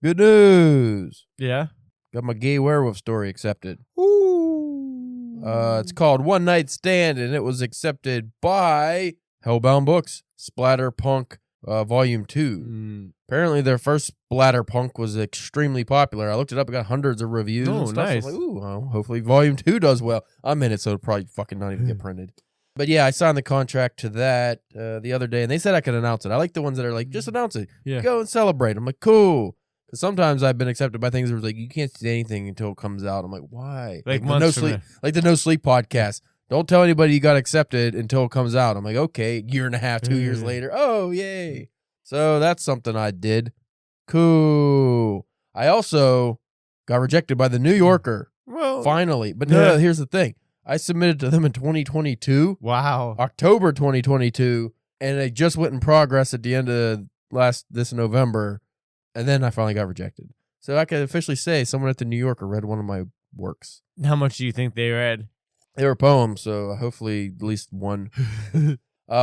Good news. Yeah. Got my gay werewolf story accepted. Ooh. It's called One Night Stand, and it was accepted by Hellbound Books, Splatterpunk Volume 2. Apparently, their first Splatterpunk was extremely popular. I looked it up. It got hundreds of reviews and stuff. Nice. So I'm like, ooh, well, hopefully Volume 2 does well. I'm in it, so it'll probably fucking not even get printed. But yeah, I signed the contract to that the other day, and they said I could announce it. I like the ones that are like, just announce it. Yeah. Go and celebrate. I'm like, cool. Because sometimes I've been accepted by things where it's like, you can't say anything until it comes out. I'm like, why? Like the months No from Sleep, now. like the No Sleep podcast. Don't tell anybody you got accepted until it comes out. I'm like, okay, year and a half, 2 years later. Oh, yay. So that's something I did. Cool. I also got rejected by the New Yorker. Well, Finally. But no, here's the thing. I submitted to them in 2022. wow. October 2022. And it just went in progress at the end of this November. And then I finally got rejected. So I can officially say someone at the New Yorker read one of my works. How much do you think they read? They were poems, so hopefully at least one.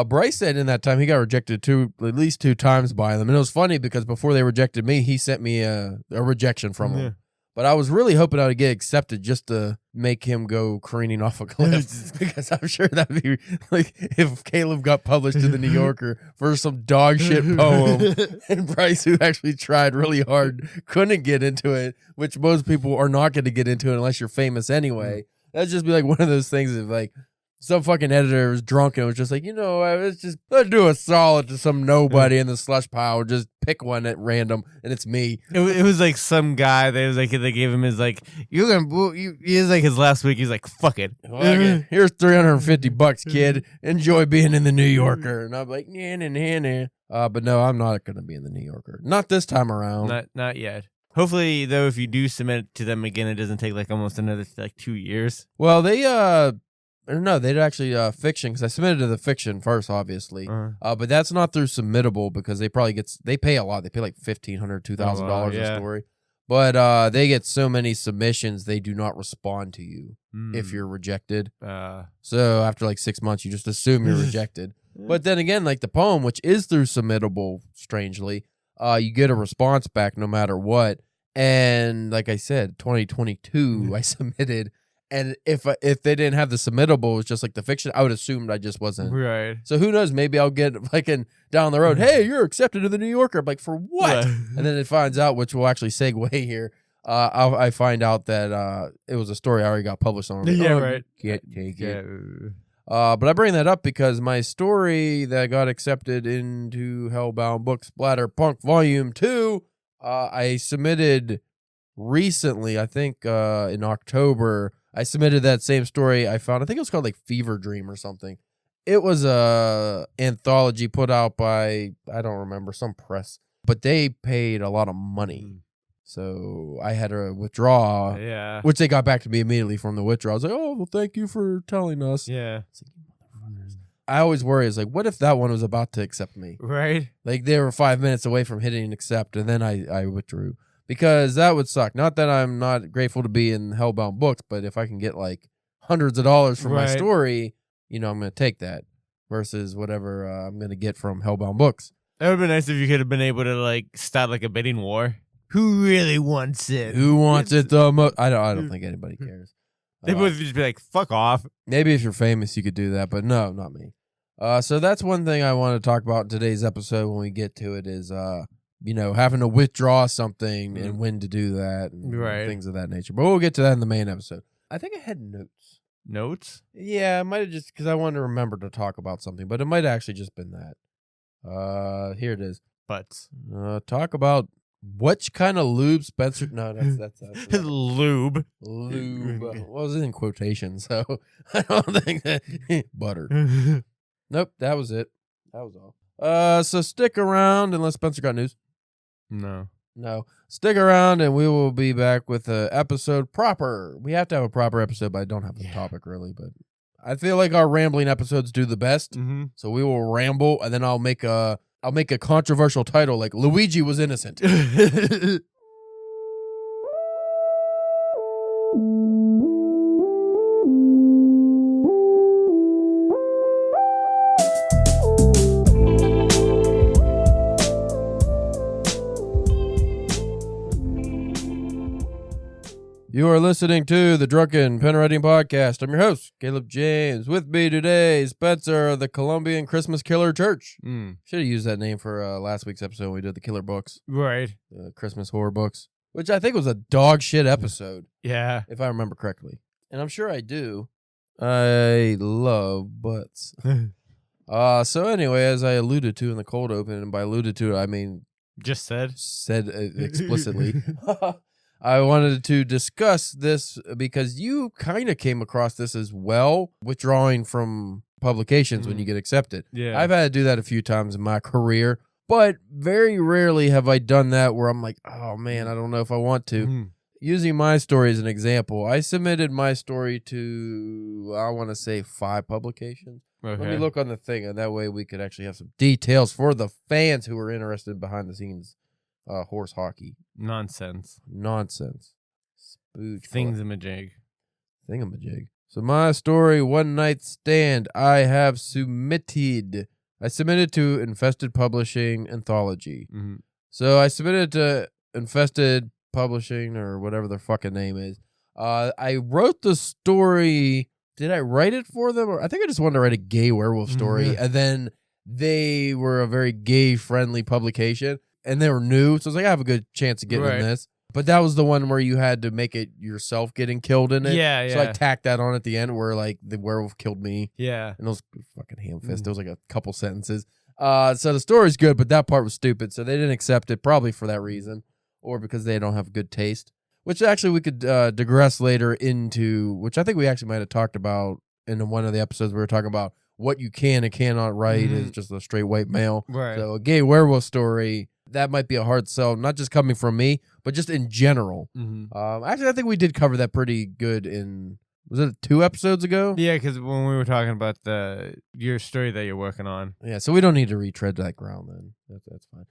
Bryce said in that time he got rejected at least 2 times by them. And it was funny because before they rejected me, he sent me a rejection from them. But I was really hoping I would get accepted just to make him go careening off a cliff. Because I'm sure that'd be like if Caleb got published in the New Yorker for some dog shit poem and Bryce, who actually tried really hard, couldn't get into it, which most people are not going to get into it unless you're famous anyway. That'd just be like one of those things of like some fucking editor was drunk and was just like, let's do a solid to some nobody in the slush pile. Just pick one at random, and it's me. It was like some guy that was like they gave him his like he was like his last week. He's like, fuck it. Here's $350, kid. Enjoy being in the New Yorker. And I'm like, nah. But no, I'm not gonna be in the New Yorker. Not this time around. Not yet. Hopefully, though, if you do submit to them again, it doesn't take like almost another 2 years. Well, they no, they'd actually fiction, because I submitted to the fiction first, obviously. But that's not through Submittable because they pay a lot. They pay like $1,500, $2,000 a story. But they get so many submissions, they do not respond to you if you're rejected. So after like 6 months, you just assume you're rejected. But then again, like the poem, which is through Submittable, strangely, you get a response back no matter what. And like I said, 2022, I submitted. And if they didn't have the Submittable, it was just like the fiction, I would assume I just wasn't. Right. So who knows? Maybe I'll get like down the road, hey, you're accepted to the New Yorker. I'm like, for what? And then it finds out, which will actually segue here. I find out that it was a story I already got published on. Like, right. Can't take it. But I bring that up because my story that got accepted into Hellbound Books Splatterpunk Volume 2, I submitted recently, I think in October. I submitted that same story I found. I think it was called like Fever Dream or something. It was a anthology put out by, I don't remember, some press. But they paid a lot of money. So I had to withdraw. Yeah. Which they got back to me immediately from the withdrawal. I was like, oh, well, thank you for telling us. Yeah. I always worry, is like, what if that one was about to accept me? Right. Like they were 5 minutes away from hitting accept, and then I withdrew. Because that would suck. Not that I'm not grateful to be in Hellbound Books, but if I can get like hundreds of dollars for my story, I'm going to take that versus whatever I'm going to get from Hellbound Books. That would have been nice if you could have been able to like start like a bidding war. Who really wants it? Who wants it the most? I don't think anybody cares. They would just be like, fuck off. Maybe if you're famous, you could do that, but no, not me. So that's one thing I want to talk about in today's episode when we get to it is having to withdraw something and when to do that and things of that nature. But we'll get to that in the main episode. I think I had notes. Notes? Yeah, I might have just, because I wanted to remember to talk about something, but it might have actually just been that. Here it is. Butts. Talk about which kind of lube Spencer... No, that's lube. Lube. Well, it was in quotation, so I don't think that... Butter. Nope, that was it. That was all. So stick around unless Spencer got news. No. Stick around and we will be back with an episode proper. We have to have a proper episode, but I don't have the topic really. But I feel like our rambling episodes do the best. So we will ramble and then I'll make a controversial title like Luigi was innocent. You are listening to the Drunken Pen Writing Podcast. I'm your host, Caleb James. With me today, Spencer of the Colombian Christmas Killer Church. Should have used that name for last week's episode when we did the killer books. Right. The Christmas horror books, which I think was a dog shit episode. Yeah. If I remember correctly. And I'm sure I do. I love butts. So anyway, as I alluded to in the cold open, and by alluded to, I mean... Just said explicitly. I wanted to discuss this because you kind of came across this as well, withdrawing from publications when you get accepted. Yeah. I've had to do that a few times in my career, but very rarely have I done that where I'm like, oh man, I don't know if I want to. Using my story as an example, I submitted my story to, I want to say 5 publications. Okay. Let me look on the thing, and that way we could actually have some details for the fans who are interested behind the scenes horse hockey. Nonsense. Spook. Thingamajig. So my story, One Night Stand, I have submitted. I submitted to Infested Publishing Anthology. So I submitted to Infested Publishing, or whatever their fucking name is. I wrote the story. Did I write it for them? Or I think I just wanted to write a gay werewolf story. And then they were a very gay-friendly publication. And they were new. So I was like, I have a good chance of getting in this. But that was the one where you had to make it yourself getting killed in it. Yeah. So I tacked that on at the end where, like, the werewolf killed me. Yeah. And it was fucking ham-fist. It was like a couple sentences. So the story's good, but that part was stupid. So they didn't accept it, probably for that reason. Or because they don't have good taste. Which actually we could digress later into, which I think we actually might have talked about in one of the episodes. We were talking about what you can and cannot write as just a straight white male. Right. So a gay werewolf story, that might be a hard sell, not just coming from me, but just in general. Actually, I think we did cover that pretty good in, was it 2 episodes ago? Yeah, because when we were talking about your story that you're working on. Yeah, so we don't need to retread that ground then. That's fine.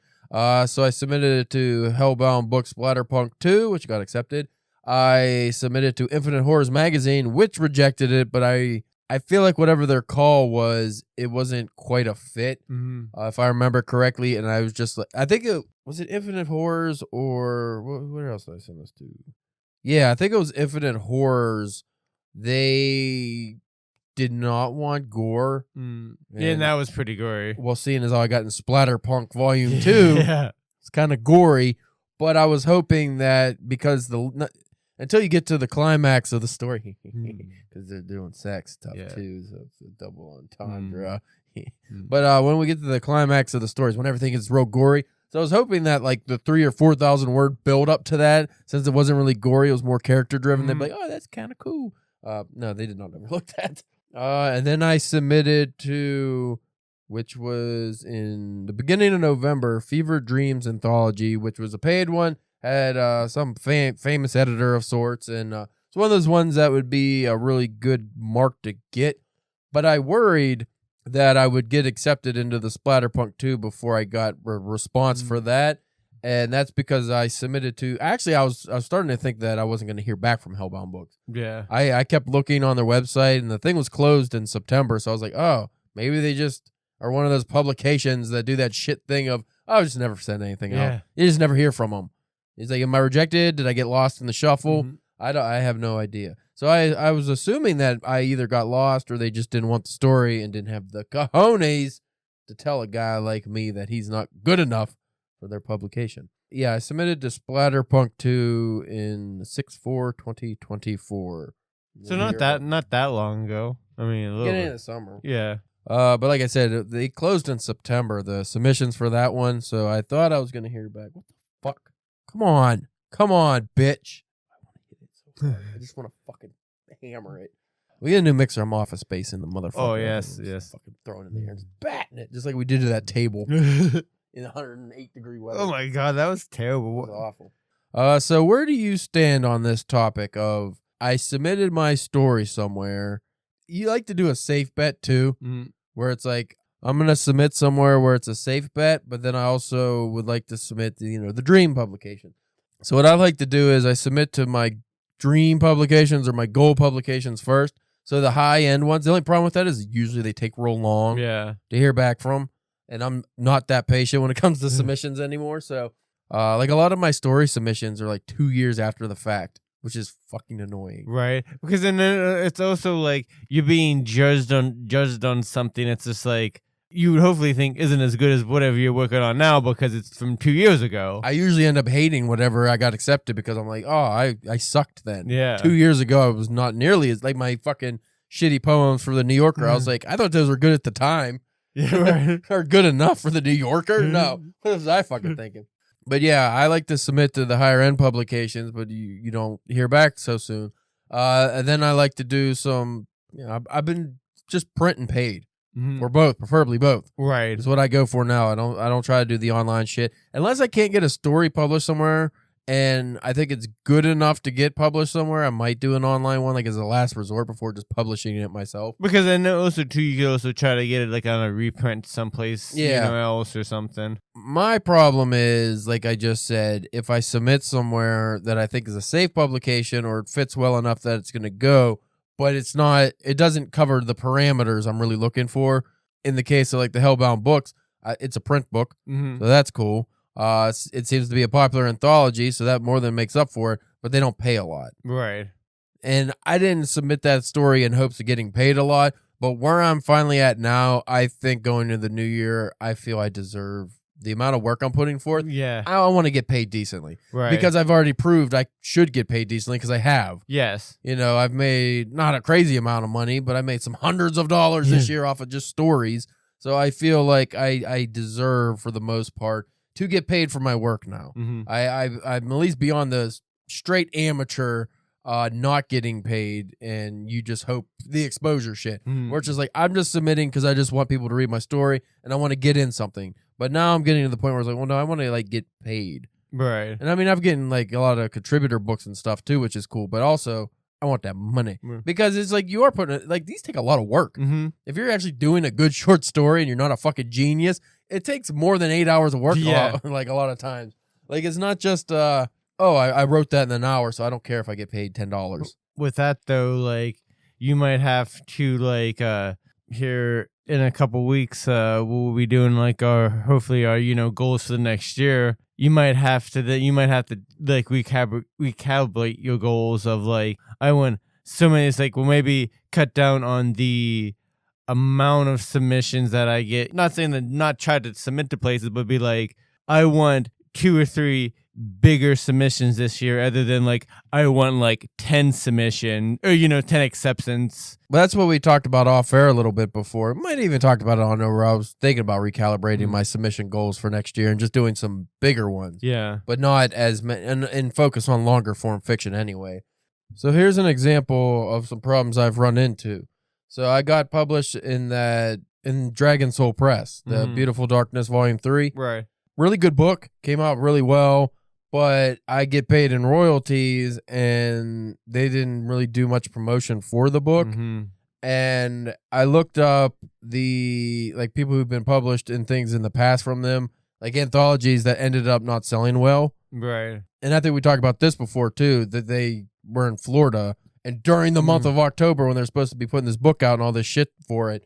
So I submitted it to Hellbound Books Splatterpunk 2, which got accepted. I submitted to Infinite Horrors Magazine, which rejected it, but I feel like whatever their call was, it wasn't quite a fit, if I remember correctly. And I was just like, I think was it Infinite Horrors or what else did I send this to? Yeah, I think it was Infinite Horrors. They did not want gore. Yeah, and that was pretty gory. Well, seeing as how I got in Splatterpunk Volume 2, it's kind of gory. But I was hoping that because until you get to the climax of the story, because they're doing sex stuff too, so it's a double entendre. But when we get to the climax of the stories, when everything is real gory, so I was hoping that like the 3,000 or 4,000 word build up to that, since it wasn't really gory, it was more character driven. They'd be like, oh, that's kind of cool. No, they did not overlook that. And then I submitted to, which was in the beginning of November, Fever Dreams Anthology, which was a paid one, had some famous editor of sorts, and it's one of those ones that would be a really good mark to get, but I worried that I would get accepted into the Splatterpunk 2 before I got a response for that, and that's because I submitted to, actually I was starting to think that I wasn't going to hear back from Hellbound Books. Yeah. I kept looking on their website, and the thing was closed in September, so I was like, oh, maybe they just are one of those publications that do that shit thing of, oh, just never send anything out. You just never hear from them. He's like, am I rejected? Did I get lost in the shuffle? I have no idea. So I was assuming that I either got lost or they just didn't want the story and didn't have the cojones to tell a guy like me that he's not good enough for their publication. Yeah, I submitted to Splatterpunk 2 in 6/4/2024. So not that long ago. I mean, a little beginning bit. of the summer. Yeah. But like I said, they closed in September, the submissions for that one, so I thought I was going to hear back. What the fuck? Come on, bitch. I want to hit it so hard. I just want to fucking hammer it. We get a new mixer. I'm Office Space in the motherfucker. Oh, yes. Fucking throwing it in the air and just batting it, just like we did to that table in 108-degree weather. Oh, my God. That was terrible. It was awful. So where do you stand on this topic of I submitted my story somewhere? You like to do a safe bet, too, where it's like, I'm going to submit somewhere where it's a safe bet, but then I also would like to submit the dream publication. So what I like to do is I submit to my dream publications or my goal publications first. So the high-end ones, the only problem with that is usually they take real long to hear back from, and I'm not that patient when it comes to submissions anymore. So like a lot of my story submissions are like 2 years after the fact. which is fucking annoying. Right. Because then it's also like you're being judged on something. It's just like you would hopefully think isn't as good as whatever you're working on now because it's from 2 years ago. I usually end up hating whatever I got accepted because I'm like, oh, I sucked then. Yeah. 2 years ago, I was not nearly as like my fucking shitty poems for the New Yorker. I was like, I thought those were good at the time. Yeah, right. Are good enough for the New Yorker? No. What was I fucking thinking? But yeah, I like to submit to the higher end publications, but you don't hear back so soon. And then I like to do some, I've been just print and paid. Or both, preferably both. Right. Is what I go for now. I don't try to do the online shit unless I can't get a story published somewhere and I think it's good enough to get published somewhere. I might do an online one like as a last resort before just publishing it myself. Because I know also too, you can also try to get it like on a reprint someplace, else or something. My problem is, like I just said, if I submit somewhere that I think is a safe publication or it fits well enough that it's going to go, but it doesn't cover the parameters I'm really looking for. In the case of like the Hellbound books, it's a print book, so that's cool. It seems to be a popular anthology, so that more than makes up for it, but they don't pay a lot. Right. And I didn't submit that story in hopes of getting paid a lot, but where I'm finally at now, I think going into the new year, I feel I deserve the amount of work I'm putting forth. Yeah. I want to get paid decently. Right. Because I've already proved I should get paid decently because I have. Yes. I've made not a crazy amount of money, but I made some hundreds of dollars this year off of just stories. So I feel like I deserve, for the most part, to get paid for my work now. I'm at least beyond the straight amateur not getting paid, and you just hope the exposure shit. Where it's just like, I'm just submitting because I just want people to read my story, and I want to get in something. But now I'm getting to the point where it's like, well, no, I want to like get paid. Right. And I mean, I'm getting like a lot of contributor books and stuff too, which is cool. But also, I want that money because it's like you are putting like these take a lot of work. If you're actually doing a good short story and you're not a fucking genius, it takes more than 8 hours of work. Like a lot of times, like it's not just I wrote that in an hour, so I don't care if I get paid $10. With that though, like you might have to like here in a couple weeks, we'll be doing like hopefully our goals for the next year. You might have to like recalibrate your goals of like I want so many. It's like, well, maybe cut down on the amount of submissions that I get. Not saying that not try to submit to places, but be like, I want 2 or 3 bigger submissions this year, other than like I want like 10 submission or 10 acceptance. But that's what we talked about off air a little bit before. Might even talked about it on there where I was thinking about recalibrating my submission goals for next year and just doing some bigger ones. Yeah, but not as and focus on longer form fiction anyway. So here's an example of some problems I've run into. So I got published in Dragon Soul Press, the Beautiful Darkness Volume 3. Right. Really good book, came out really well. But I get paid in royalties, and they didn't really do much promotion for the book. And I looked up the people who've been published in things in the past from them, like anthologies that ended up not selling well. Right. And I think we talked about this before too, that they were in Florida, and during the month of October when they're supposed to be putting this book out and all this shit for it,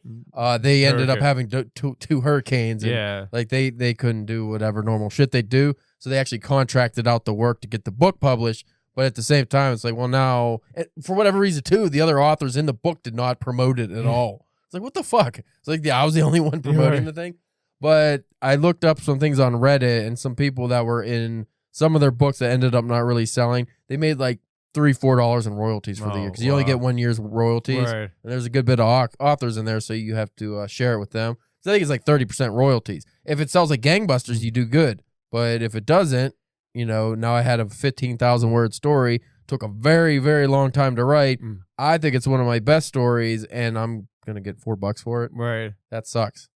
they ended up having two hurricanes. And, they couldn't do whatever normal shit they do. So they actually contracted out the work to get the book published. But at the same time, it's like, well, now, for whatever reason, too, the other authors in the book did not promote it at all. It's like, what the fuck? It's like, I was the only one promoting the thing. But I looked up some things on Reddit, and some people that were in some of their books that ended up not really selling, they made like $3-4 in royalties for the year, because you only get 1 year's royalties. Right. And there's a good bit of authors in there, so you have to share it with them. So I think it's like 30% royalties. If it sells like gangbusters, you do good. But if it doesn't, now I had a 15,000 word story, took a very, very long time to write. I think it's one of my best stories, and I'm going to get $4 for it. Right. That sucks.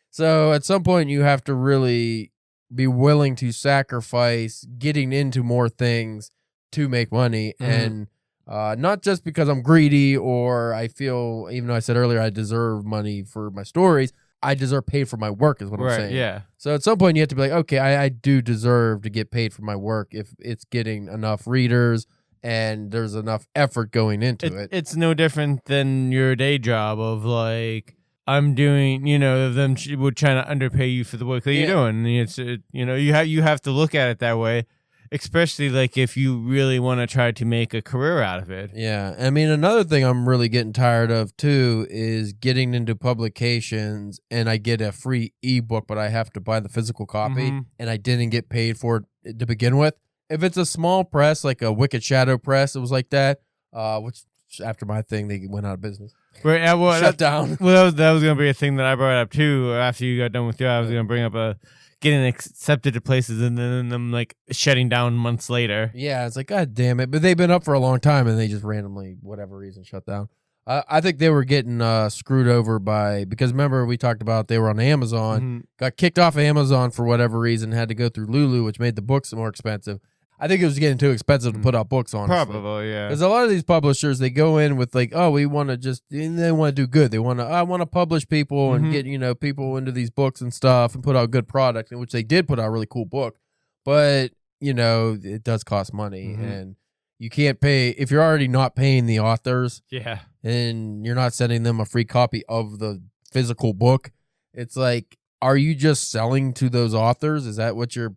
So at some point you have to really be willing to sacrifice getting into more things to make money. And not just because I'm greedy or I feel, even though I said earlier I deserve money for my stories, I deserve paid for my work is what I'm saying. Yeah. So at some point you have to be like, okay, I do deserve to get paid for my work if it's getting enough readers and there's enough effort going into it. It's no different than your day job of like, I'm doing, them would trying to underpay you for the work that you're doing. It's, you have to look at it that way. especially like if you really want to try to make a career out of it. Yeah. I mean, another thing I'm really getting tired of too is getting into publications and I get a free ebook, but I have to buy the physical copy and I didn't get paid for it to begin with. If it's a small press, like a Wicked Shadow Press, it was like that, which after my thing, they went out of business. Right, Shut down. Well, that was going to be a thing that I brought up too. After you got done with you, I was going to bring up getting accepted to places and then them like shutting down months later. Yeah, it's like, God damn it. But they've been up for a long time and they just randomly, whatever reason, shut down. I think they were getting screwed over because remember we talked about they were on Amazon, got kicked off of Amazon for whatever reason, had to go through Lulu, which made the books more expensive. I think it was getting too expensive to put out books, honestly. Probably, yeah. Because a lot of these publishers, they go in with like, oh, we want to they want to do good. They want to, I want to publish people and get, people into these books and stuff and put out good product, which they did put out a really cool book. But, it does cost money and you can't pay, if you're already not paying the authors and you're not sending them a free copy of the physical book, it's like, are you just selling to those authors? Is that what your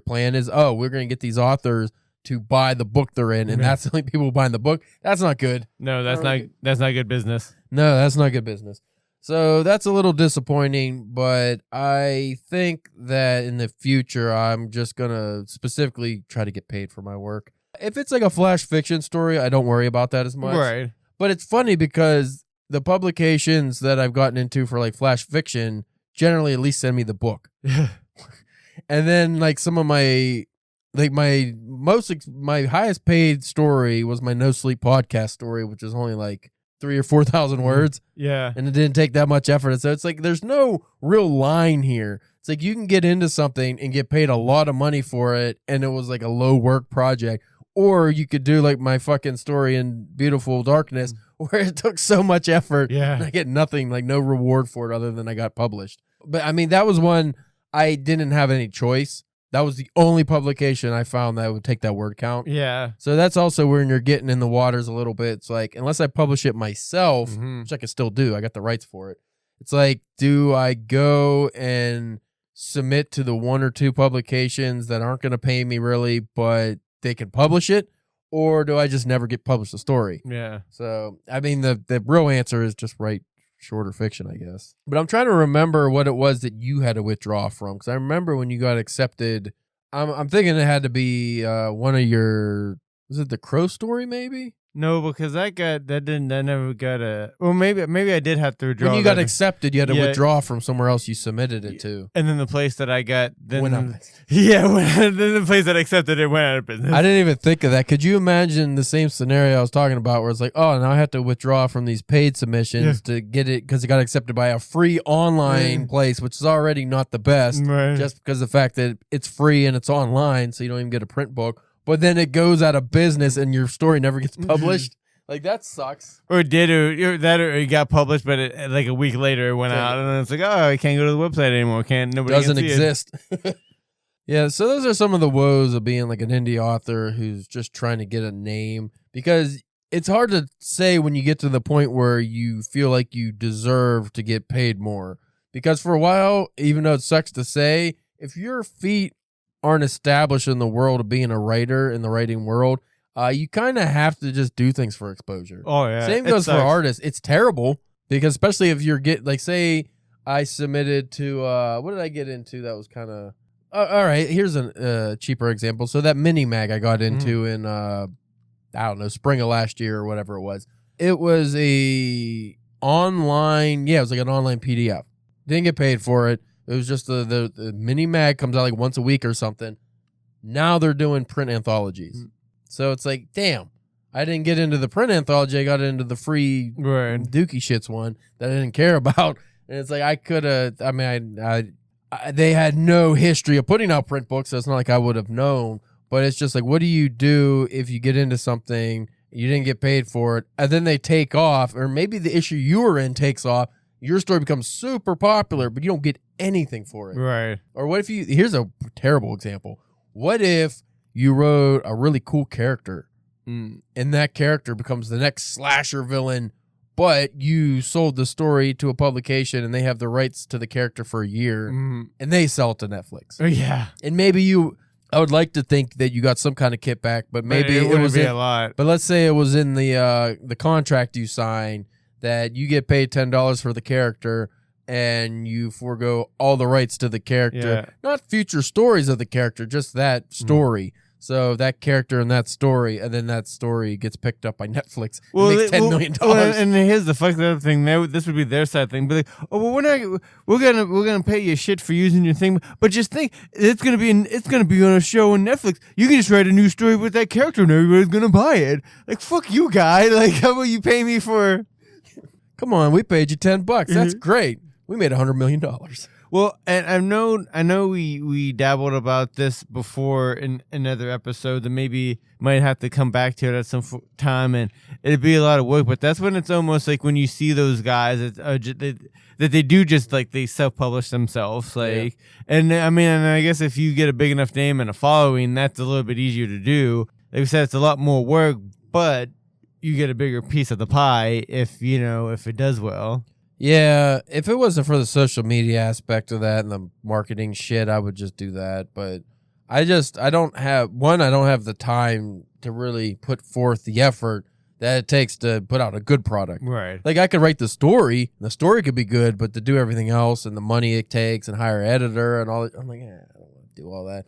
plan is? Oh, we're going to get these authors to buy the book they're in, and that's the only people buying the book. That's not good. No, that's not good business. No, that's not good business. So that's a little disappointing, but I think that in the future, I'm just going to specifically try to get paid for my work. If it's like a flash fiction story, I don't worry about that as much. Right. But it's funny because the publications that I've gotten into for like flash fiction generally at least send me the book. And then like some of my highest paid story was my No Sleep podcast story, which is only like 3,000 or 4,000 words. Yeah. And it didn't take that much effort. So it's like there's no real line here. It's like you can get into something and get paid a lot of money for it and it was like a low work project. Or you could do like my fucking story in Beautiful Darkness where it took so much effort and I get nothing, like no reward for it other than I got published. But I mean, that was one I didn't have any choice. That was the only publication I found that would take that word count. Yeah. So that's also when you're getting in the waters a little bit. It's like, unless I publish it myself, which I can still do, I got the rights for it. It's like, do I go and submit to the one or two publications that aren't going to pay me really, but they can publish it? Or do I just never get published a story? Yeah. So, I mean, the real answer is just write shorter fiction, I guess. But I'm trying to remember what it was that you had to withdraw from, because I remember when you got accepted, I'm thinking it had to be one of your, was it the Crow story maybe? No, because I never got a, well, maybe I did have to withdraw. When you got accepted, you had to withdraw from somewhere else you submitted it to. And then the place that I got, then then the place that accepted it went out of business. I didn't even think of that. Could you imagine the same scenario I was talking about where it's like, oh, now I have to withdraw from these paid submissions to get it because it got accepted by a free online place, which is already not the best, just because of the fact that it's free and it's online, so you don't even get a print book. But then it goes out of business and your story never gets published. Like, that sucks. Or it got published, but like a week later it went out, and then it's like, oh, I can't go to the website anymore. Nobody doesn't can see exist. Yeah, so those are some of the woes of being like an indie author who's just trying to get a name, because it's hard to say when you get to the point where you feel like you deserve to get paid more. Because for a while, even though it sucks to say, if your feet aren't established in the world of being a writer in the writing world, you kind of have to just do things for exposure. Oh, yeah. Same goes for artists. It's terrible because especially if you're like, say I submitted to, what did I get into that was kind of, all right, here's a cheaper example. So that mini mag I got into in, I don't know, spring of last year or whatever it was. It was it was like an online PDF. Didn't get paid for it. It was just the mini mag comes out like once a week or something. Now they're doing print anthologies. So it's like, damn, I didn't get into the print anthology. I got into the free Dookie Shits one that I didn't care about. And it's like, I could have, I mean, they had no history of putting out print books. So it's not like I would have known. But it's just like, what do you do if you get into something, you didn't get paid for it, and then they take off, or maybe the issue you were in takes off, your story becomes super popular, but you don't get anything for it. Right. Or what if here's a terrible example. What if you wrote a really cool character and that character becomes the next slasher villain, but you sold the story to a publication and they have the rights to the character for a year and they sell it to Netflix. Oh, yeah. And maybe I would like to think that you got some kind of kickback, but maybe it it was be a lot. But let's say it was in the contract you sign that you get paid $10 for the character and you forego all the rights to the character, not future stories of the character, just that story. So that character and that story, and then that story gets picked up by Netflix. Well, and makes $10 million. And here's the fucked up thing. This would be their side thing. But like, oh, well, we're gonna pay you shit for using your thing. But just think, it's gonna be on a show on Netflix. You can just write a new story with that character, and everybody's gonna buy it. Like, fuck you, guy. Like, how about you pay me for? Come on, we paid you $10. That's great. We made $100 million. Well, and I know we dabbled about this before in another episode that maybe might have to come back to it at some time, and it'd be a lot of work. But that's when it's almost like when you see those guys that they do just like they self-publish themselves, like. And I mean, and I guess if you get a big enough name and a following, that's a little bit easier to do. Like I said, it's a lot more work, but you get a bigger piece of the pie if it does well. Yeah, if it wasn't for the social media aspect of that and the marketing shit, I would just do that. But I don't have the time to really put forth the effort that it takes to put out a good product. Right. Like I could write the story could be good, but to do everything else and the money it takes and hire an editor and all that, I'm like, I don't want to do all that.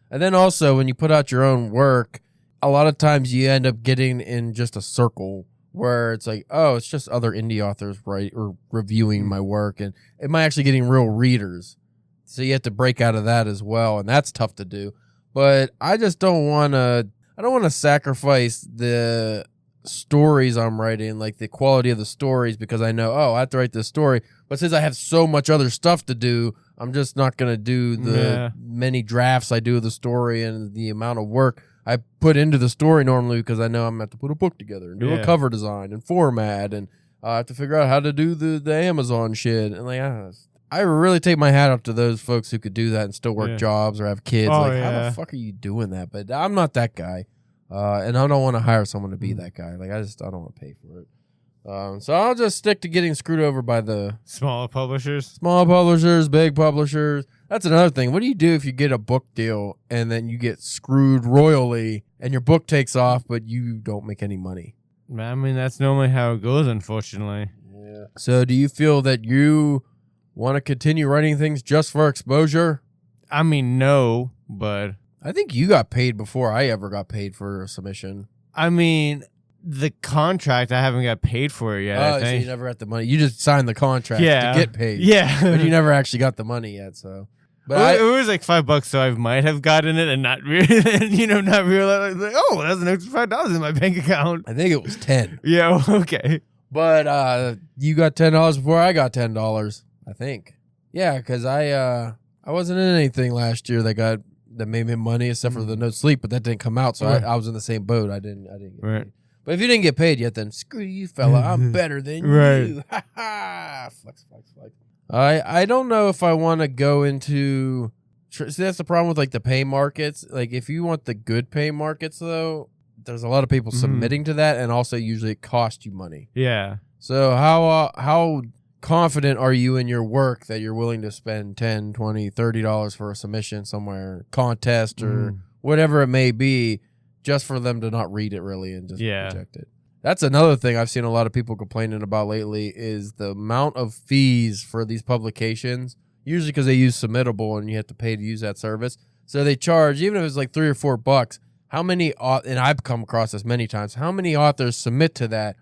And then also when you put out your own work, a lot of times you end up getting in just a circle where it's like, oh, it's just other indie authors or reviewing my work, and am I actually getting real readers? So you have to break out of that as well, and that's tough to do. But I just don't want to sacrifice the stories I'm writing, like the quality of the stories, because I know, I have to write this story. But since I have so much other stuff to do, I'm just not going to do the many drafts I do of the story and the amount of work I put into the story normally, because I know I'm going to have to put a book together and do a cover design and format, and I have to figure out how to do the Amazon shit. And like, I really take my hat off to those folks who could do that and still work jobs or have kids. How the fuck are you doing that? But I'm not that guy. And I don't want to hire someone to be that guy. Like, I don't want to pay for it. So I'll just stick to getting screwed over by the small publishers, big publishers. That's another thing. What do you do if you get a book deal and then you get screwed royally and your book takes off, but you don't make any money? I mean, that's normally how it goes, unfortunately. Yeah. So do you feel that you want to continue writing things just for exposure? I mean, no, but I think you got paid before I ever got paid for a submission. I mean, the contract, I haven't got paid for it yet. I think. So you never got the money. You just signed the contract to get paid. Yeah. But you never actually got the money yet, so. But it was like $5, so I might have gotten it and not really, not realize, like, oh, that's an extra $5 in my bank account. I think it was 10. Yeah, okay. But you got $10 before I got $10, I think. Yeah, because I wasn't in anything last year that made me money except for the No Sleep, but that didn't come out, so I was in the same boat. I didn't get paid. But if you didn't get paid yet, then screw you, fella. I'm better than you. Ha ha. Flex. I don't know if I want to go into. See, that's the problem with like the pay markets. Like, if you want the good pay markets, though, there's a lot of people submitting to that, and also usually it costs you money. Yeah. So how confident are you in your work that you're willing to spend $10, $20, $30 for a submission somewhere, contest or whatever it may be, just for them to not read it really and just reject it? That's another thing I've seen a lot of people complaining about lately is the amount of fees for these publications, usually because they use Submittable and you have to pay to use that service. So they charge, even if it's like $3 or $4, how many, and I've come across this many times, how many authors submit to that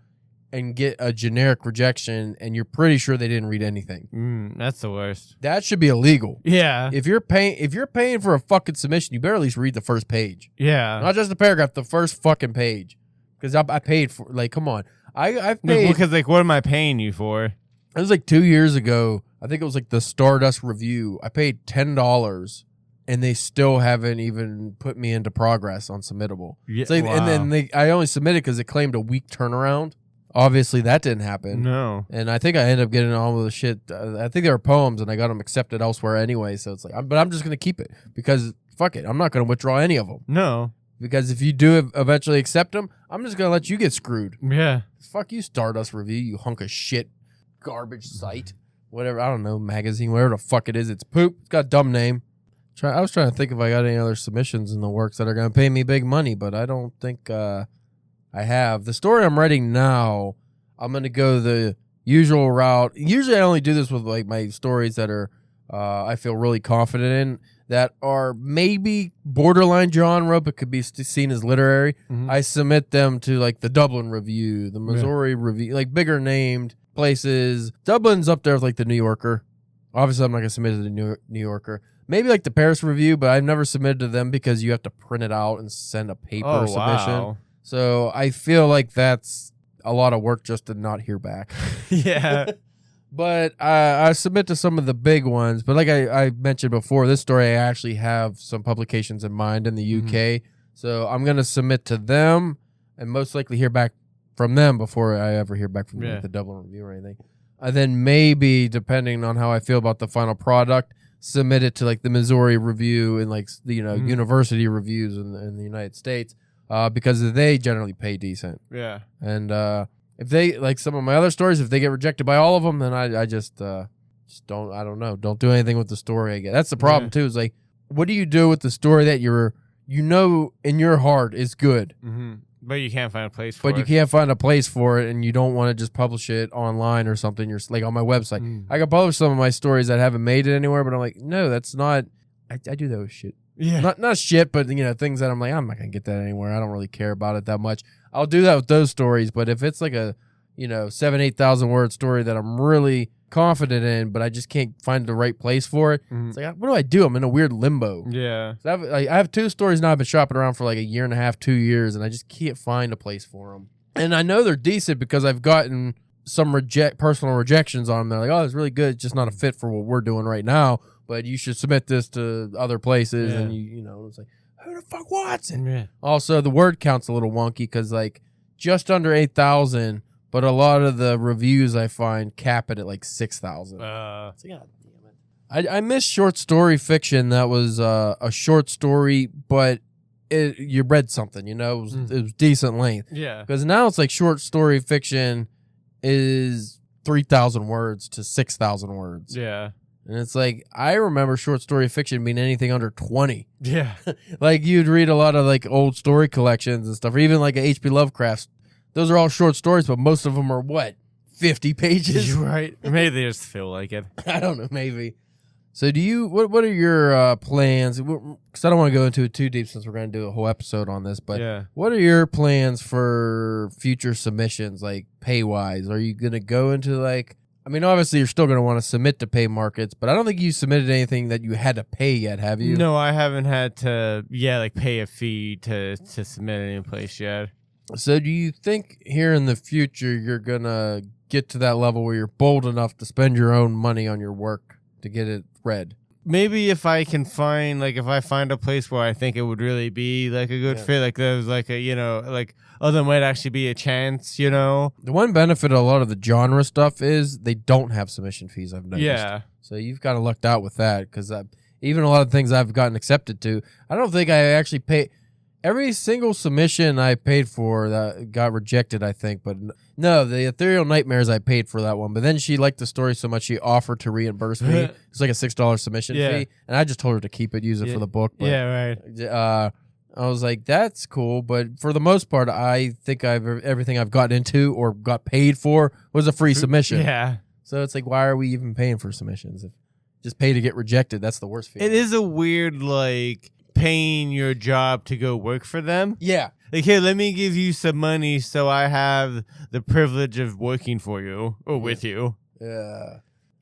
and get a generic rejection and you're pretty sure they didn't read anything? That's the worst. That should be illegal. Yeah. If you're paying for a fucking submission, you better at least read the first page. Yeah. Not just the paragraph, the first fucking page. Because I paid for, like, come on. I've paid. Because, like, what am I paying you for? It was like 2 years ago. I think it was like the Stardust Review. I paid $10 and they still haven't even put me into progress on Submittable. Yeah, like, wow. And then I only submitted because it claimed a week turnaround. Obviously, that didn't happen. No. And I think I ended up getting all of the shit. I think they were poems and I got them accepted elsewhere anyway. So it's like, but I'm just going to keep it because fuck it. I'm not going to withdraw any of them. No. Because if you do eventually accept them, I'm just going to let you get screwed. Yeah. Fuck you, Stardust Review, you hunk of shit, garbage site, whatever, I don't know, magazine, whatever the fuck it is. It's poop. It's got a dumb name. I was trying to think if I got any other submissions in the works that are going to pay me big money, but I don't think I have. The story I'm writing now, I'm going to go the usual route. Usually I only do this with like my stories that are I feel really confident in, that are maybe borderline genre but could be seen as literary. Mm-hmm. I submit them to like the Dublin Review, the Missouri Review, like bigger named places. Dublin's up there with like the New Yorker. Obviously I'm not going to submit to the New Yorker. Maybe like the Paris Review, but I've never submitted to them because you have to print it out and send a paper submission. Wow. So I feel like that's a lot of work just to not hear back. Yeah. But I submit to some of the big ones. But like I mentioned before, this story I actually have some publications in mind in the UK. So I'm going to submit to them and most likely hear back from them before I ever hear back from like, the Dublin Review or anything. And then maybe, depending on how I feel about the final product, submit it to like the Missouri Review and like university reviews in the United States because they generally pay decent. Yeah. And if they like some of my other stories, if they get rejected by all of them, then I just don't. I don't know. Don't do anything with the story. I guess that's the problem too. Is like, what do you do with the story that in your heart is good? Mm-hmm. But you can't find a place for it. But you can't find a place for it, and you don't want to just publish it online or something. You're like on my website. I can publish some of my stories that haven't made it anywhere, but I'm like, no, that's not. I do those shit. Yeah. Not shit, but things that I'm like, I'm not gonna get that anywhere. I don't really care about it that much. I'll do that with those stories, but if it's like a 7,000-8,000 word story that I'm really confident in, but I just can't find the right place for it, it's like, what do I do? I'm in a weird limbo. Yeah. So I have two stories now. I've been shopping around for like a year and a half, 2 years, and I just can't find a place for them. And I know they're decent because I've gotten some personal rejections on them. They're like, oh, it's really good. It's just not a fit for what we're doing right now, but you should submit this to other places. And it's like, who the fuck wants it? Yeah. Also, the word count's a little wonky because like just under 8,000, but a lot of the reviews I find cap it at like 6,000. God damn it. I miss short story fiction that was a short story, but you read something, it was decent length. Yeah. Because now it's like short story fiction is 3,000 words to 6,000 words. Yeah. And it's like, I remember short story fiction being anything under 20. Yeah. Like you'd read a lot of like old story collections and stuff, or even like a H.P. Lovecraft. Those are all short stories, but most of them are what? 50 pages? Right. Maybe they just feel like it. I don't know, maybe. So what are your plans? Because I don't want to go into it too deep since we're going to do a whole episode on this, but what are your plans for future submissions, like pay-wise? Are you going to go into like, I mean, obviously you're still going to want to submit to pay markets, but I don't think you submitted anything that you had to pay yet, have you? No, I haven't had to, pay a fee to submit any place yet. So do you think here in the future you're going to get to that level where you're bold enough to spend your own money on your work to get it read? Maybe if I can find, if I find a place where I think it would really be, a good fit, there's, there might actually be a chance, The one benefit of a lot of the genre stuff is they don't have submission fees, I've noticed. Yeah. So you've kind of lucked out with that, because even a lot of things I've gotten accepted to, I don't think I actually pay... Every single submission I paid for that got rejected, I think. But no, the Ethereal Nightmares I paid for that one. But then she liked the story so much she offered to reimburse me. It's like a $6 submission fee. And I just told her to keep it, use it for the book. But, right. I was like, that's cool. But for the most part, I think everything I've gotten into or got paid for was a free submission. Yeah. So it's like, why are we even paying for submissions? If just pay to get rejected, that's the worst feeling. It is a weird, paying your job to go work for them. Yeah. Hey, let me give you some money so I have the privilege of working for you or with you. Yeah.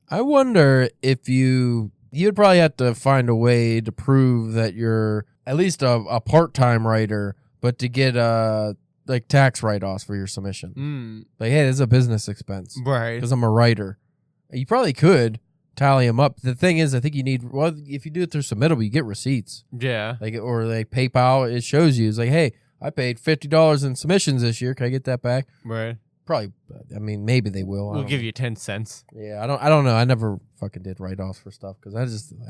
I wonder if you'd probably have to find a way to prove that you're at least a part-time writer, but to get tax write-offs for your submission. Like, hey, this is a business expense. Right. Because I'm a writer. You probably could tally them up. The thing is, I think you need, if you do it through Submittable, you get receipts. Yeah. Or PayPal, it shows you. It's like, hey, I paid $50 in submissions this year. Can I get that back? Right. Probably. I mean, maybe they will. We'll give you 10 cents. Yeah, I don't know. I never fucking did write-offs for stuff because I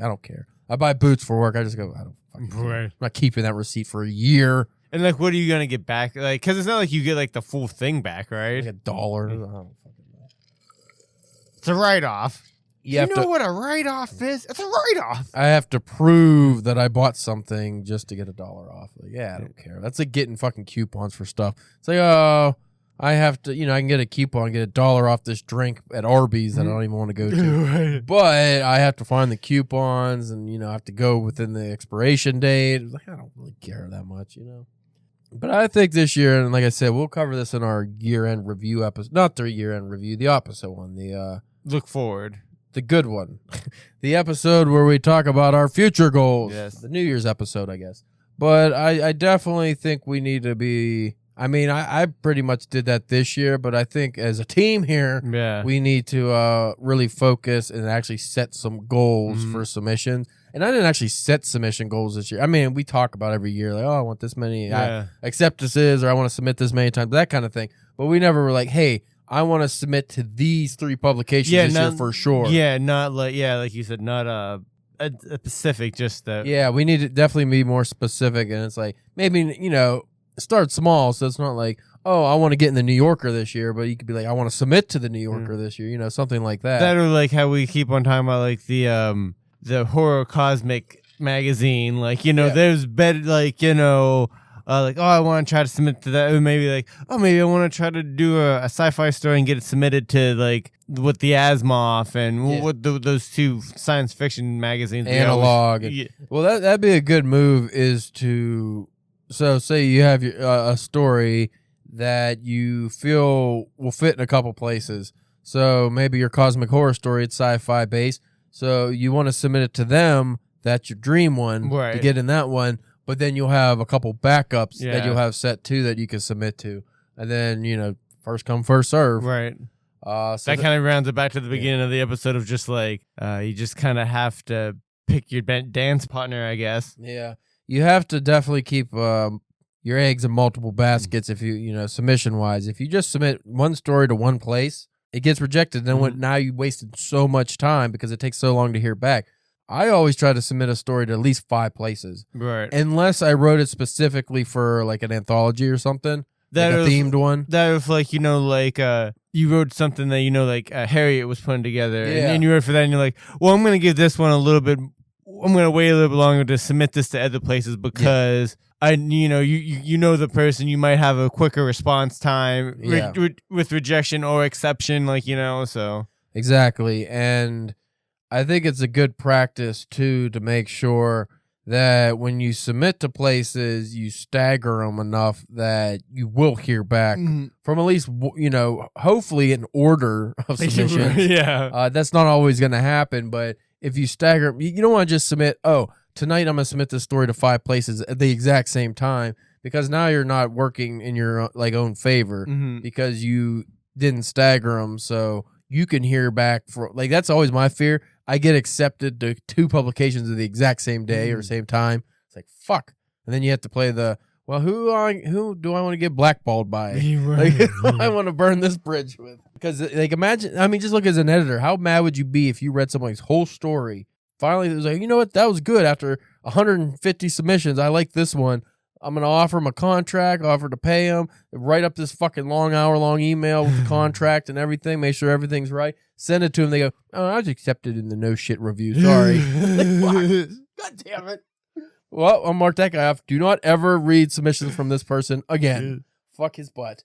don't care. I buy boots for work. I just go, I don't fucking care. Right. I'm not keeping that receipt for a year. And what are you gonna get back? Because it's not like you get the full thing back, right? Like $1. I don't fucking know. It's a write-off. you have to. what a write-off is? It's a write-off. I have to prove that I bought something just to get $1 off. Like, yeah, I don't care. That's like getting fucking coupons for stuff. It's like, oh, I have to, I can get a coupon, get $1 off this drink at Arby's that I don't even want to go to. Right. But I have to find the coupons and, I have to go within the expiration date. It's like, I don't really care that much, But I think this year, and like I said, we'll cover this in our year-end review episode. Not the year-end review, the opposite one. Look forward. The good one. The episode where we talk about our future goals. Yes. The New Year's episode, I guess. But I definitely think we need to be... I pretty much did that this year, but I think as a team here, we need to really focus and actually set some goals for submissions. And I didn't actually set submission goals this year. We talk about every year, like, oh, I want this many acceptances, or I want to submit this many times, that kind of thing. But we never were like, hey, I want to submit to these 3 publications this year for sure. Yeah, not like you said, not a specific, just that. Yeah, we need to definitely be more specific. And it's like, maybe, start small, so it's not like, oh, I want to get in the New Yorker this year, but you could be like, I want to submit to the New Yorker this year, something like that. That or like how we keep on talking about like the horror cosmic magazine, like there's better like like, oh, I want to try to submit to that. Or maybe like, oh, maybe I want to try to do a sci-fi story and get it submitted to like with the Asimov and what those 2 science fiction magazines. Analog. Well, that'd be a good move is to. So say you have a story that you feel will fit in a couple places. So maybe your cosmic horror story, it's sci-fi based. So you want to submit it to them. That's your dream one to get in that one. But then you'll have a couple backups that you'll have set too that you can submit to. And then, first come, first serve. Right. So that kind of rounds it back to the beginning of the episode of just like, you just kind of have to pick your dance partner, I guess. Yeah. You have to definitely keep your eggs in multiple baskets if you, submission-wise. If you just submit one story to one place, it gets rejected. Then now you wasted so much time because it takes so long to hear back. I always try to submit a story to at least 5 places. Right. Unless I wrote it specifically for like an anthology or something, like a themed one. That was like, you wrote something that, like Harriet was putting together. Yeah. And you wrote for that and you're like, well, I'm going to give this one a little bit... I'm going to wait a little bit longer to submit this to other places because you know the person, you might have a quicker response time with rejection or exception, so. Exactly. And I think it's a good practice too to make sure that when you submit to places, you stagger them enough that you will hear back from at least, hopefully an order of submissions. That's not always going to happen, but if you stagger, you don't want to just submit, oh, tonight I'm going to submit this story to 5 places at the exact same time, because now you're not working in your own favor because you didn't stagger them. So you can hear back for that's always my fear. I get accepted to 2 publications at the exact same day or same time. It's like, fuck. And then you have to play who do I want to get blackballed by? Right. Who I want to burn this bridge with? Because imagine, just look as an editor, how mad would you be if you read someone's whole story? Finally, it was like, you know what? That was good. After 150 submissions, I like this one. I'm going to offer him a contract, offer to pay him, write up this fucking hour-long email with the contract and everything, make sure everything's right, send it to him. They go, oh, I was accepted in the no shit review. Sorry. God damn it. Well, I'll mark that guy off. Do not ever read submissions from this person again. Fuck his butt.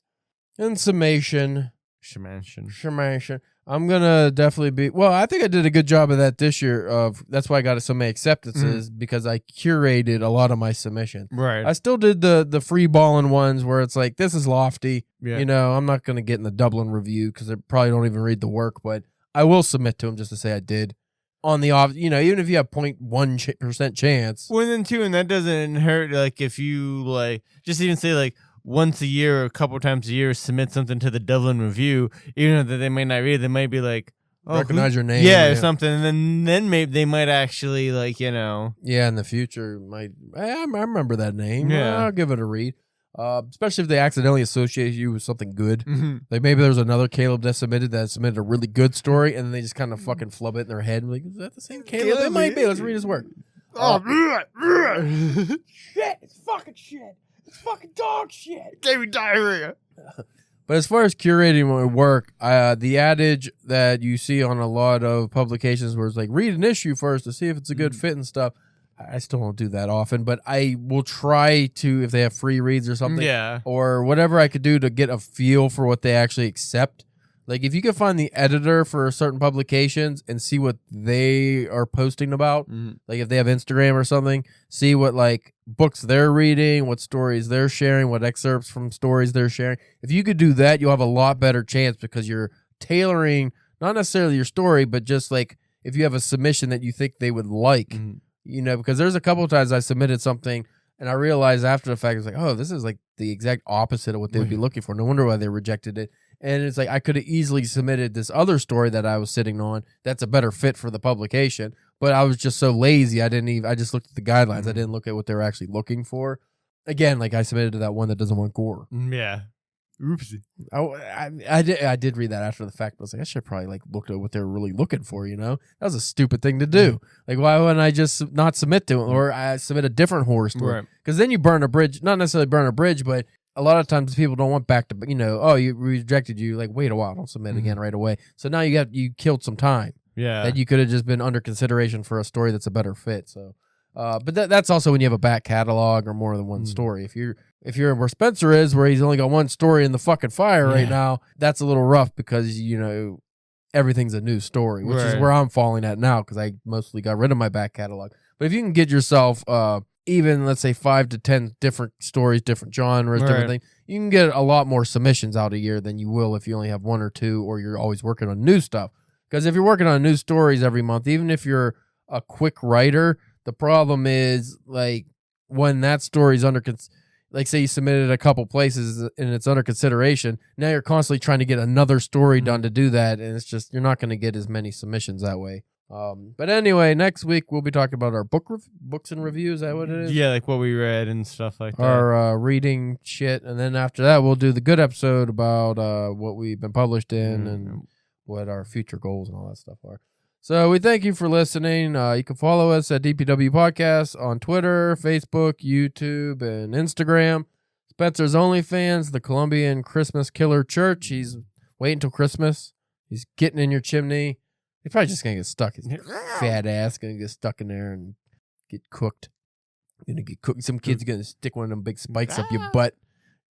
In summation. Shemation. I'm going to definitely be... Well, I think I did a good job of that this year. That's why I got so many acceptances, because I curated a lot of my submissions. Right. I still did the free balling ones where it's like, this is lofty. Yeah. I'm not going to get in the Dublin review because I probably don't even read the work, but I will submit to them just to say I did. On the off, even if you have 0.1% chance. Well, then too, and that doesn't hurt. Like if you just even say once a year or a couple times a year, submit something to the Dublin Review, even though they might not read it, they might be like, recognize your name, or something, and then maybe they might actually yeah, in the future might. I remember that name. Yeah, I'll give it a read. Especially if they accidentally associate you with something good. Like maybe there's another Caleb that submitted a really good story, and then they just kind of fucking flub it in their head. Like, is that the same Caleb? It might be. Let's read his work. Shit! It's fucking shit! It's fucking dog shit! Gave me diarrhea. But as far as curating my work, the adage that you see on a lot of publications where it's like, read an issue first to see if it's a good fit and stuff. I still don't do that often, but I will try to, if they have free reads or something, or whatever I could do to get a feel for what they actually accept. Like, if you can find the editor for certain publications and see what they are posting about, like if they have Instagram or something, see what, like, books they're reading, what stories they're sharing, what excerpts from stories they're sharing. If you could do that, you'll have a lot better chance because you're tailoring, not necessarily your story, but just, like, if you have a submission that you think they would like, you know, because there's a couple of times I submitted something and I realized after the fact, it's like, oh, this is, like, the exact opposite of what they would be looking for. No wonder why they rejected it. And it's like, I could have easily submitted this other story that I was sitting on that's a better fit for the publication. But I was just so lazy. I just looked at the guidelines. I didn't look at what they were actually looking for. Again, like I submitted to that one that doesn't want gore. Yeah. Oopsie. I did read that after the fact. But I was like, I should probably like looked at what they were really looking for, you know? That was a stupid thing to do. Like, why wouldn't I just not submit to it? Or I submit a different horror story? Because then you burn a bridge. Not necessarily burn a bridge, but a lot of times people don't want back to, you know, oh, you rejected you. Like, wait a while, don't submit again right away. So now you killed some time. Yeah. That you could have just been under consideration for a story that's a better fit. So, but that's also when you have a back catalog or more than one story. If you're where Spencer is, where he's only got one story in the fucking fire right now, that's a little rough because, you know, everything's a new story, which is where I'm falling at now because I mostly got rid of my back catalog. But if you can get yourself, even let's say 5 to 10 different stories, different genres, different things, you can get a lot more submissions out a year than you will if you only have 1 or 2 or you're always working on new stuff. Because if you're working on new stories every month, even if you're a quick writer, the problem is like when that story's like say you submitted a couple places and it's under consideration, now you're constantly trying to get another story done to do that, and it's just you're not going to get as many submissions that way. But anyway, next week we'll be talking about our books and reviews. Is that what it is? Yeah, like what we read and stuff like that. Our reading shit, and then after that we'll do the good episode about what we've been published in and what our future goals and all that stuff are. So we thank you for listening. You can follow us at DPW Podcast on Twitter, Facebook, YouTube, and Instagram. Spencer's OnlyFans, the Colombian Christmas Killer Church. He's waiting until Christmas. He's getting in your chimney. He's probably just going to get stuck. His fat ass going to get stuck in there and get cooked. Gonna get cooked. Some kid's going to stick one of them big spikes up your butt.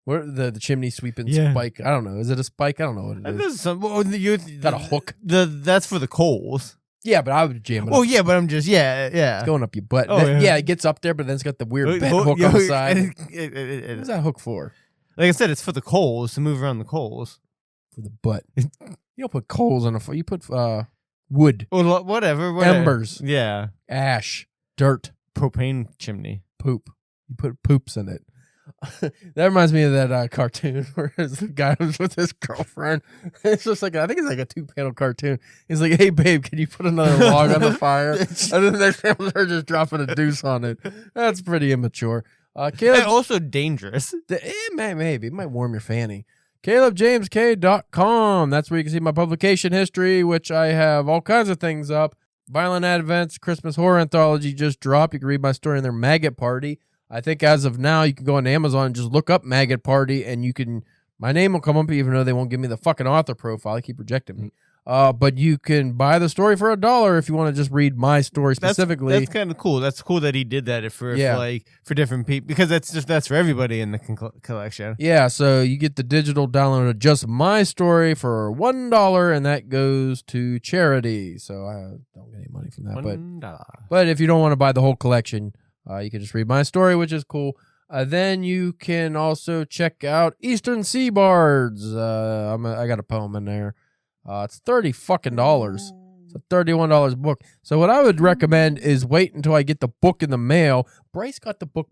What the chimney sweeping spike? I don't know. Is it a spike? I don't know what it is. Got a hook. That's for the coals. Yeah, but I would jam it. Oh, yeah, but I'm just, It's going up your butt. Oh, yeah, it gets up there, but then it's got the weird bent hook on the side. What's that hook for? Like I said, it's for the coals, to move around the coals. For the butt. You don't put coals on you put wood. Well, whatever. Embers. Yeah. Ash. Dirt. Propane chimney. Poop. You put poops in it. That reminds me of that cartoon where the guy was with his girlfriend. It's just like, I think it's like a 2-panel cartoon. He's like, hey, babe, can you put another log on the fire? And then the next time they're just dropping a deuce on it. That's pretty immature. Caleb, and also dangerous. Maybe. It might warm your fanny. CalebJamesK.com. That's where you can see my publication history, which I have all kinds of things up. Violent Advents, Christmas Horror Anthology just dropped. You can read my story in their Maggot Party. I think as of now, you can go on Amazon and just look up Maggot Party, and my name will come up even though they won't give me the fucking author profile. I keep rejecting me. But you can buy the story for $1 if you want to just read my story specifically. That's kind of cool. That's cool that he did that for different people, because that's for everybody in the collection. Yeah, so you get the digital download of just my story for $1, and that goes to charity. So I don't get any money from that. $1. But if you don't want to buy the whole collection, you can just read my story, which is cool. Then you can also check out Eastern Sea Bards. I got a poem in there. It's $30 fucking. It's a $31 book. So what I would recommend is wait until I get the book in the mail. Bryce got the book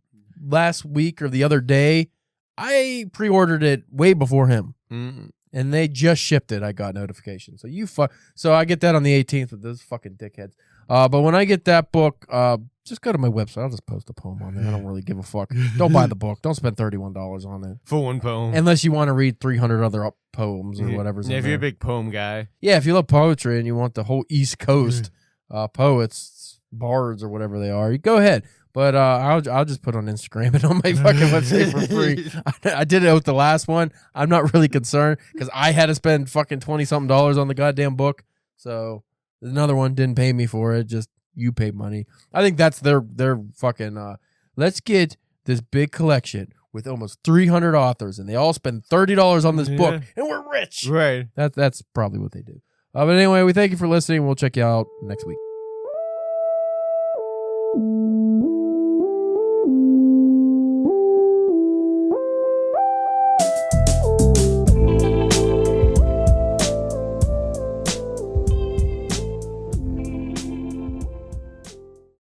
last week or the other day. I pre-ordered it way before him, and they just shipped it. I got notification. So I get that on the 18th with those fucking dickheads. But when I get that book, just go to my website. I'll just post a poem on there. I don't really give a fuck. Don't buy the book. Don't spend $31 on it. For one poem. Unless you want to read 300 other poems or whatever's in if there. you're a big poem guy. Yeah, if you love poetry and you want the whole East Coast poets, bards or whatever they are, you go ahead. But I'll just put it on Instagram and on my fucking website for free. I did it with the last one. I'm not really concerned because I had to spend fucking $20-something on the goddamn book. So another one didn't pay me for it. Just you paid money. I think that's their fucking. Let's get this big collection with almost 300 authors, and they all spend $30 on this book, and we're rich. Right. That's probably what they do. But anyway, we thank you for listening. We'll check you out next week.